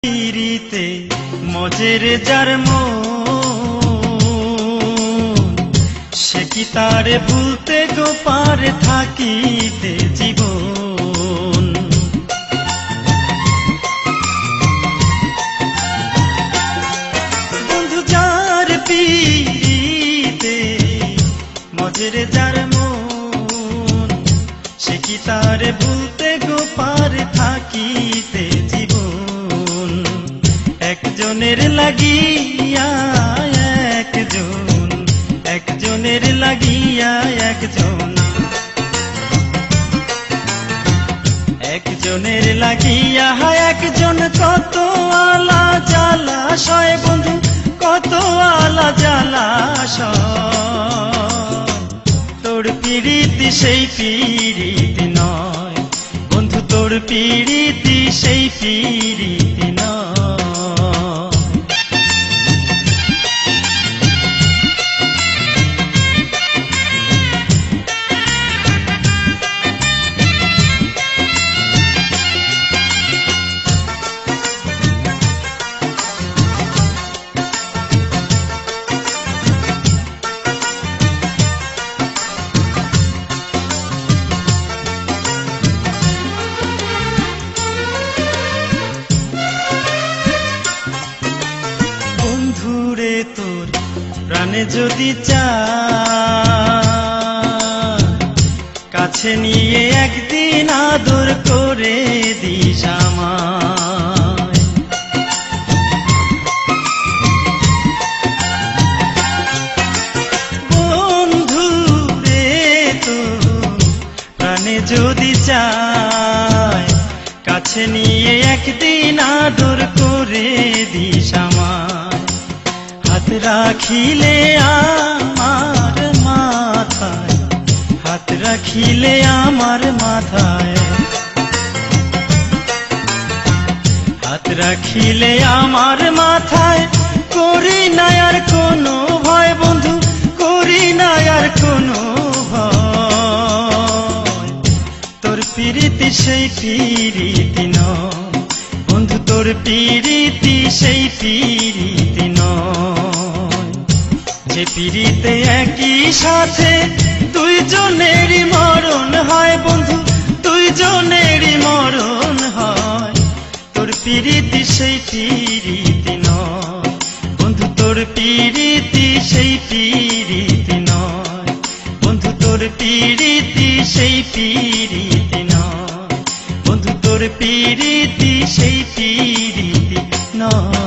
পিরিতে মজের যার মন, সে কি তারে ভুলতে গো পারে থাকিতে জীবন। বন্ধু যার পিরিতে মজের যার মন, সে কি তারে ভুলতে গো পারে থাকিতে জীবন। একজনের লাগিয়া একজন, একজনের লাগিয়া একজন, একজনের লাগিয়া একজন কত আলা জ্বালাশয় বন্ধু, কত আলা জ্বালাশয়। তোর পিরিতি সেই পিরিতি নয় বন্ধু, তোর পিরিতি সেই পিরিতি নয়। বন্ধুরে তোর প্রাণে যদি চায়, কাছে নিয়ে একদিন আদর করে দিস আমায়। বন্ধুরে তোর প্রাণে যদি চায়, কাছে নিয়ে একদিন আদর করে দিস আমায়। হাত রাখিলে আমার মাথায়, হাত রাখিলে আমার মাথায়, হাত রাখিলে আমার মাথায়, করি না আর কোনো ভয় বন্ধু, করি না আর কোনো ভয়। তোর পিরিতি সেই পিরিতি নয় বন্ধু, তোর পিরিতি সেই পিরিতি নয়। যে পিরিতে একই সাথে দুইজনেরই মরণ হয় বন্ধু, দুইজনেরই মরণ হয়। তোর পিরিতি সেই পিরিতি নয় বন্ধু, তোর পিরিতি সেই পিরিতি নয় বন্ধু, তোর পিরিতি সেই পিরিতি নয় বন্ধু, তোর পিরিতি সেই পিরিতি নয়।